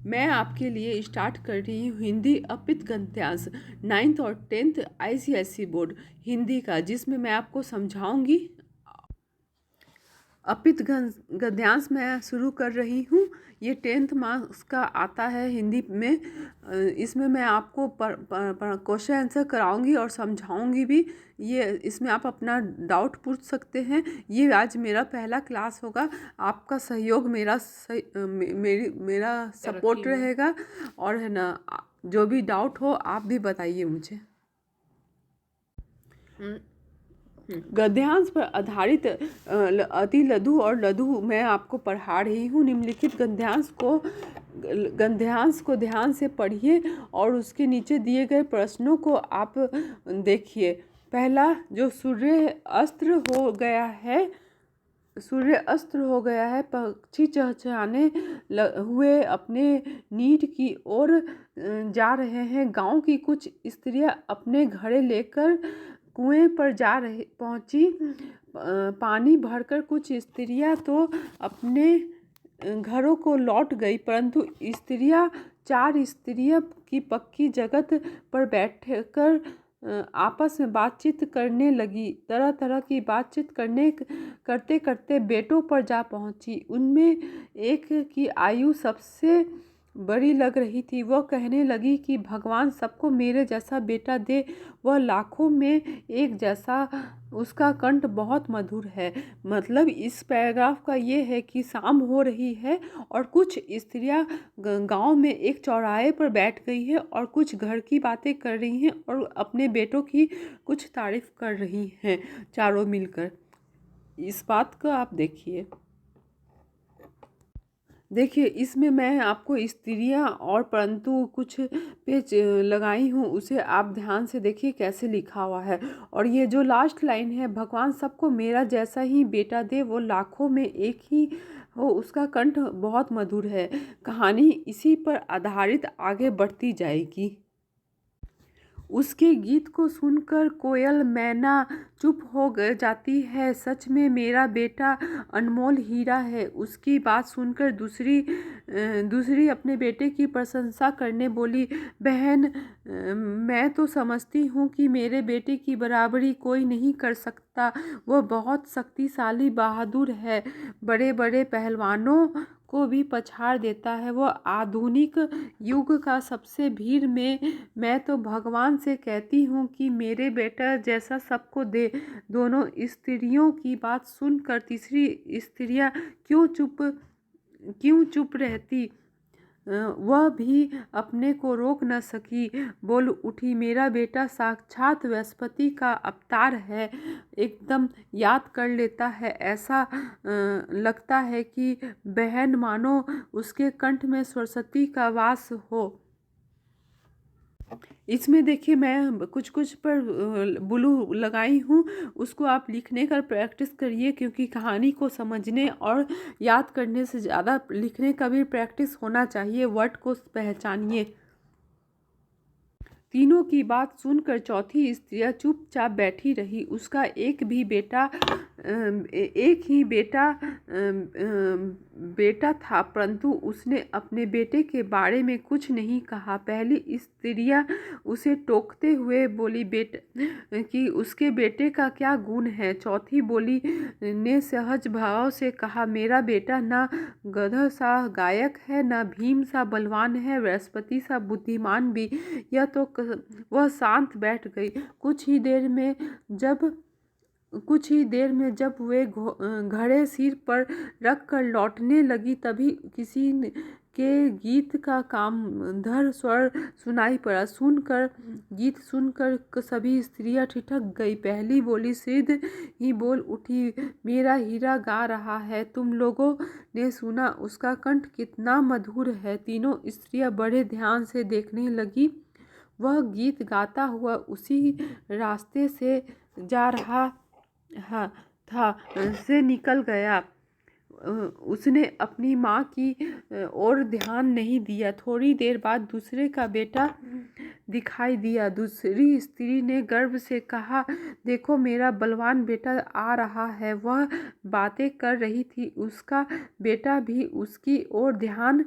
मैं आपके लिए स्टार्ट कर रही हूँ हिंदी अपित गद्यांश 9th और 10th आईसीएसई बोर्ड हिंदी का, जिसमें मैं आपको समझाऊंगी। अपित गद्यांश मैं शुरू कर रही हूँ। ये 10th मार्क्स का आता है हिंदी में। इसमें मैं आपको क्वेश्चन आंसर कराऊंगी और समझाऊंगी भी। ये इसमें आप अपना डाउट पूछ सकते हैं। ये आज मेरा पहला क्लास होगा। आपका सहयोग मेरा सपोर्ट रहेगा। और है ना, जो भी डाउट हो आप भी बताइए मुझे। गद्यांश पर आधारित अति लघु और लघु मैं आपको पढ़ा रही हूँ। निम्नलिखित गद्यांश को ध्यान से पढ़िए और उसके नीचे दिए गए प्रश्नों को आप देखिए। पहला, जो सूर्य अस्त हो गया है, पक्षी चहचहाने हुए अपने नीड की ओर जा रहे हैं। गांव की कुछ स्त्रियां अपने घड़े लेकर कुएं पर पहुंची। पानी भरकर कुछ स्त्रियां तो अपने घरों को लौट गई, परंतु चार स्त्रियां की पक्की जगह पर बैठकर आपस में बातचीत करने लगी। तरह तरह की बातचीत करते करते बेटों पर जा पहुंची। उनमें एक की आयु सबसे बड़ी लग रही थी। वह कहने लगी कि भगवान सबको मेरे जैसा बेटा दे। वह लाखों में एक जैसा, उसका कंठ बहुत मधुर है। मतलब इस पैराग्राफ का ये है कि शाम हो रही है और कुछ स्त्रियां गांव में एक चौराहे पर बैठ गई है और कुछ घर की बातें कर रही हैं और अपने बेटों की कुछ तारीफ कर रही हैं चारों मिलकर। इस बात को आप देखिए, इसमें मैं आपको स्त्रियां और परंतु कुछ पेज लगाई हूँ, उसे आप ध्यान से देखिए कैसे लिखा हुआ है। और ये जो लास्ट लाइन है, भगवान सबको मेरा जैसा ही बेटा दे, वो लाखों में एक ही हो, उसका कंठ बहुत मधुर है। कहानी इसी पर आधारित आगे बढ़ती जाएगी। उसके गीत को सुनकर कोयल मैना चुप हो जाती है। सच में मेरा बेटा अनमोल हीरा है। उसकी बात सुनकर दूसरी अपने बेटे की प्रशंसा करने बोली, बहन, मैं तो समझती हूँ कि मेरे बेटे की बराबरी कोई नहीं कर सकता। वह बहुत शक्तिशाली बहादुर है, बड़े बड़े पहलवानों को भी पछाड़ देता है। वह आधुनिक युग का सबसे वीर में। मैं तो भगवान से कहती हूँ कि मेरे बेटा जैसा सबको दे। दोनों स्त्रियों की बात सुनकर तीसरी स्त्रियाँ क्यों चुप रहती, वह भी अपने को रोक न सकी, बोल उठी, मेरा बेटा साक्षात बृहस्पति का अवतार है। एकदम याद कर लेता है। ऐसा लगता है कि बहन मानो उसके कंठ में सरस्वती का वास हो। इसमें देखिए, मैं कुछ पर ब्लू लगाई हूँ, उसको आप लिखने का प्रैक्टिस करिए, क्योंकि कहानी को समझने और याद करने से ज़्यादा लिखने का भी प्रैक्टिस होना चाहिए। वर्ड को पहचानिए। तीनों की बात सुनकर चौथी स्त्री चुपचाप बैठी रही। उसका एक ही बेटा था, परंतु उसने अपने बेटे के बारे में कुछ नहीं कहा। पहली स्त्रियाँ उसे टोकते हुए बोली, बेटा कि उसके बेटे का क्या गुण है। चौथी बोली ने सहज भाव से कहा, मेरा बेटा न गधा सा गायक है, न भीम सा बलवान है, बृहस्पति सा बुद्धिमान भी। यह तो वह शांत बैठ गई। कुछ ही देर में जब वे घड़े सिर पर रख कर लौटने लगी, तभी किसी के गीत का कामधर स्वर सुनाई पड़ा। गीत सुनकर सभी स्त्रियां ठिठक गई। पहली बोली सिद्ध ही बोल उठी, मेरा हीरा गा रहा है, तुम लोगों ने सुना उसका कंठ कितना मधुर है। तीनों स्त्रियां बड़े ध्यान से देखने लगी। वह गीत गाता हुआ उसी रास्ते से जा रहा था से निकल गया। उसने अपनी माँ की ओर ध्यान नहीं दिया। थोड़ी देर बाद दूसरे का बेटा दिखाई दिया। दूसरी स्त्री ने गर्व से कहा, देखो मेरा बलवान बेटा आ रहा है। वह बातें कर रही थी। उसका बेटा भी उसकी ओर ध्यान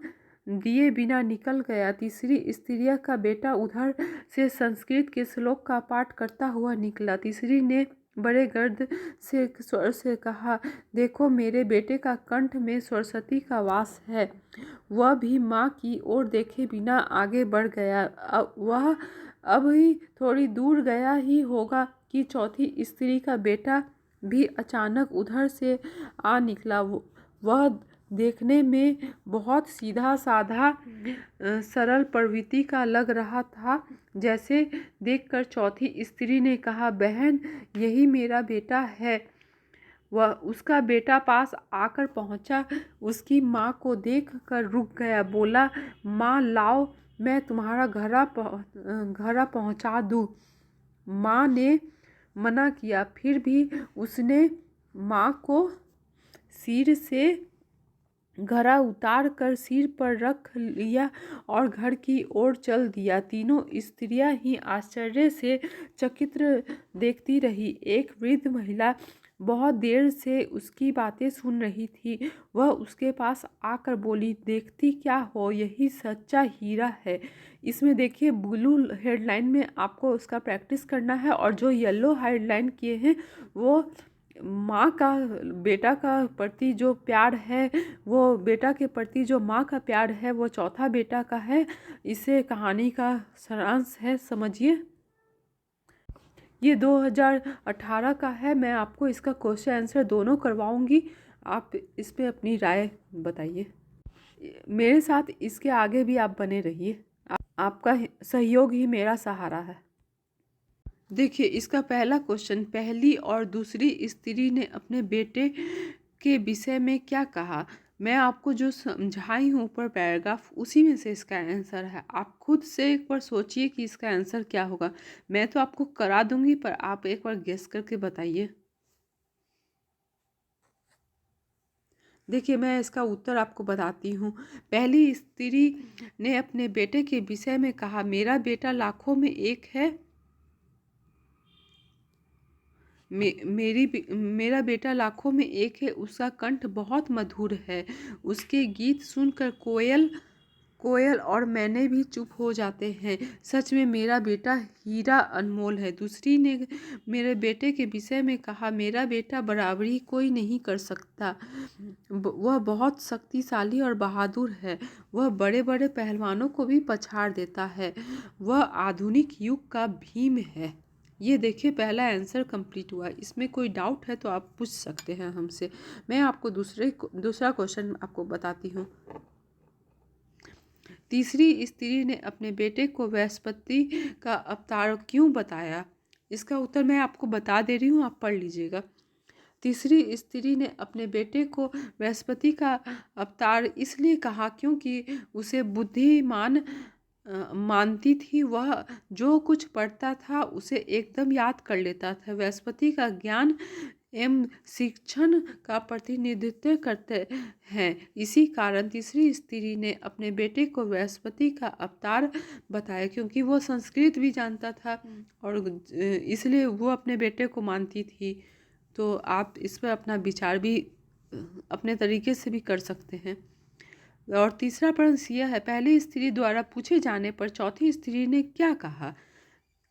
दिए बिना निकल गया। तीसरी स्त्रिया का बेटा उधर से संस्कृत के श्लोक का पाठ करता हुआ निकला। तीसरी ने बड़े गर्द से स्वर से कहा, देखो मेरे बेटे का कंठ में सरस्वती का वास है। वह भी माँ की ओर देखे बिना आगे बढ़ गया। वह अभी थोड़ी दूर गया ही होगा कि चौथी स्त्री का बेटा भी अचानक उधर से आ निकला। वह देखने में बहुत सीधा साधा सरल प्रवृत्ति का लग रहा था। जैसे देखकर चौथी स्त्री ने कहा, बहन यही मेरा बेटा है। वह उसका बेटा पास आकर पहुंचा, उसकी माँ को देखकर रुक गया, बोला, माँ लाओ मैं तुम्हारा घड़ा पहुंचा दूँ। माँ ने मना किया, फिर भी उसने माँ को सिर से घड़ा उतार कर सिर पर रख लिया और घर की ओर चल दिया। तीनों स्त्रियां ही आश्चर्य से चकित देखती रही। एक वृद्ध महिला बहुत देर से उसकी बातें सुन रही थी। वह उसके पास आकर बोली, देखती क्या हो, यही सच्चा हीरा है। इसमें देखिए ब्लू हेडलाइन में आपको उसका प्रैक्टिस करना है और जो येलो हेडलाइन किए हैं वो माँ का बेटा का प्रति जो प्यार है, वो बेटा के प्रति जो माँ का प्यार है वो चौथा बेटा का है। इसे कहानी का सारांश है, समझिए। ये 2018 का है। मैं आपको इसका क्वेश्चन आंसर दोनों करवाऊंगी, आप इस पे अपनी राय बताइए। मेरे साथ इसके आगे भी आप बने रहिए, आपका सहयोग ही मेरा सहारा है। देखिए इसका पहला क्वेश्चन, पहली और दूसरी स्त्री ने अपने बेटे के विषय में क्या कहा। मैं आपको जो समझाई हूँ ऊपर पैराग्राफ, उसी में से इसका आंसर है। आप खुद से एक बार सोचिए कि इसका आंसर क्या होगा। मैं तो आपको करा दूंगी, पर आप एक बार गेस करके बताइए। देखिए मैं इसका उत्तर आपको बताती हूँ। पहली स्त्री ने अपने बेटे के विषय में कहा, मेरा बेटा लाखों में एक है। मेरा बेटा लाखों में एक है। उसका कंठ बहुत मधुर है। उसके गीत सुनकर कोयल और मैंने भी चुप हो जाते हैं। सच में मेरा बेटा हीरा अनमोल है। दूसरी ने मेरे बेटे के विषय में कहा, मेरा बेटा बराबरी कोई नहीं कर सकता। वह बहुत शक्तिशाली और बहादुर है। वह बड़े बड़े पहलवानों को भी पछाड़ देता है। वह आधुनिक युग का भीम है। ये देखिए पहला आंसर कंप्लीट हुआ। इसमें कोई डाउट है तो आप पूछ सकते हैं हमसे। मैं आपको दूसरा क्वेश्चन आपको बताती हूँ। तीसरी स्त्री ने अपने बेटे को बृहस्पति का अवतार क्यों बताया। इसका उत्तर मैं आपको बता दे रही हूँ, आप पढ़ लीजिएगा। तीसरी स्त्री ने अपने बेटे को बृहस्पति का अवतार इसलिए कहा क्योंकि उसे बुद्धिमान मानती थी। वह जो कुछ पढ़ता था उसे एकदम याद कर लेता था। बृहस्पति का ज्ञान एवं शिक्षण का प्रतिनिधित्व करते हैं। इसी कारण तीसरी स्त्री ने अपने बेटे को बृहस्पति का अवतार बताया, क्योंकि वो संस्कृत भी जानता था और इसलिए वो अपने बेटे को मानती थी। तो आप इस पर अपना विचार भी अपने तरीके से भी कर सकते हैं। और तीसरा प्रश्न यह है, पहली स्त्री द्वारा पूछे जाने पर चौथी स्त्री ने क्या कहा।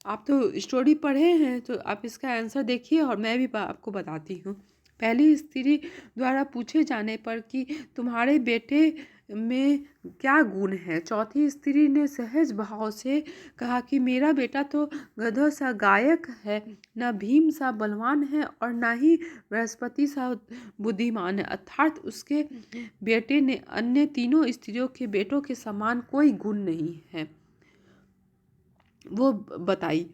आप तो स्टोरी पढ़े हैं तो आप इसका आंसर देखिए और मैं भी आपको बताती हूँ। पहली स्त्री द्वारा पूछे जाने पर कि तुम्हारे बेटे में क्या गुण है, चौथी स्त्री ने सहज भाव से कहा कि मेरा बेटा तो गधा सा गायक है, न भीम सा बलवान है और न ही बृहस्पति सा बुद्धिमान है। अर्थात उसके बेटे ने अन्य तीनों स्त्रियों के बेटों के समान कोई गुण नहीं है, वो बताई।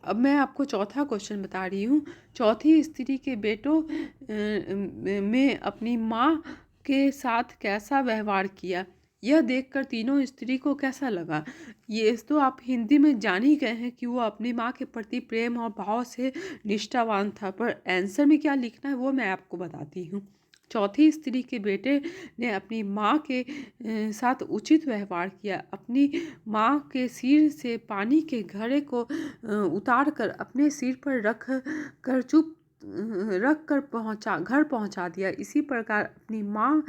अब मैं आपको चौथा क्वेश्चन बता रही हूँ। चौथी स्त्री के बेटों में अपनी माँ के साथ कैसा व्यवहार किया, यह देखकर तीनों स्त्री को कैसा लगा। ये तो आप हिंदी में जान ही गए हैं कि वो अपनी माँ के प्रति प्रेम और भाव से निष्ठावान था, पर आंसर में क्या लिखना है वो मैं आपको बताती हूँ। चौथी स्त्री के बेटे ने अपनी माँ के साथ उचित व्यवहार किया। अपनी माँ के सिर से पानी के घड़े को उतार कर अपने सिर पर रख कर घर पहुँचा दिया। इसी प्रकार अपनी माँ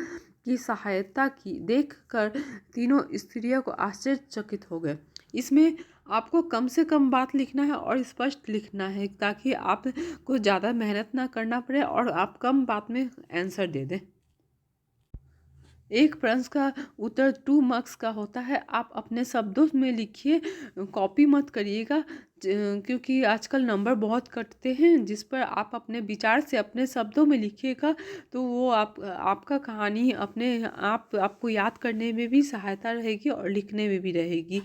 की सहायता की देखकर तीनों स्त्रियों को आश्चर्यचकित हो गए। इसमें आपको कम से कम बात लिखना है और स्पष्ट लिखना है ताकि आपको ज़्यादा मेहनत ना करना पड़े और आप कम बात में आंसर दे दें। एक प्रश्न का उत्तर 2 मार्क्स का होता है। आप अपने शब्दों में लिखिए, कॉपी मत करिएगा क्योंकि आजकल नंबर बहुत कटते हैं। जिस पर आप अपने विचार से अपने शब्दों में लिखिएगा तो वो आपका कहानी अपने आप आपको याद करने में भी सहायता रहेगी और लिखने में भी रहेगी।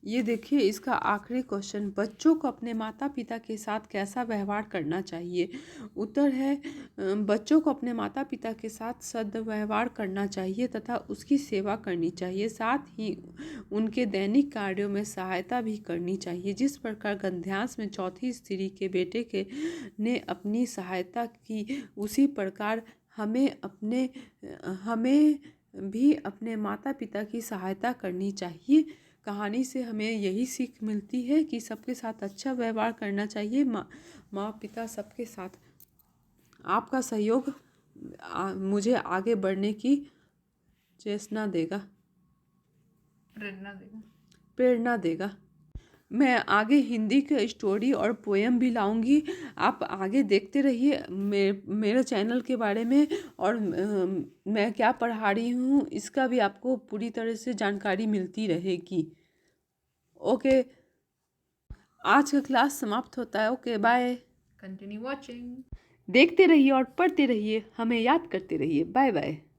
ये देखिए इसका आखिरी क्वेश्चन, बच्चों को अपने माता पिता के साथ कैसा व्यवहार करना चाहिए। उत्तर है बच्चों को अपने माता पिता के साथ सद्व्यवहार करना चाहिए तथा उसकी सेवा करनी चाहिए, साथ ही उनके दैनिक कार्यों में सहायता भी करनी चाहिए। जिस प्रकार गद्यांश में चौथी स्त्री के बेटे के ने अपनी सहायता की, उसी प्रकार हमें भी अपने माता पिता की सहायता करनी चाहिए। कहानी से हमें यही सीख मिलती है कि सबके साथ अच्छा व्यवहार करना चाहिए। माँ पिता सबके साथ। आपका सहयोग मुझे आगे बढ़ने की चेतना देगा, प्रेरणा देगा। मैं आगे हिंदी के स्टोरी और पोएम भी लाऊंगी। आप आगे देखते रहिए मेरे चैनल के बारे में, और मैं क्या पढ़ा रही हूँ इसका भी आपको पूरी तरह से जानकारी मिलती रहेगी। ओके, आज का क्लास समाप्त होता है। Okay bye. Continue watching. देखते रहिए और पढ़ते रहिए, हमें याद करते रहिए। Bye bye.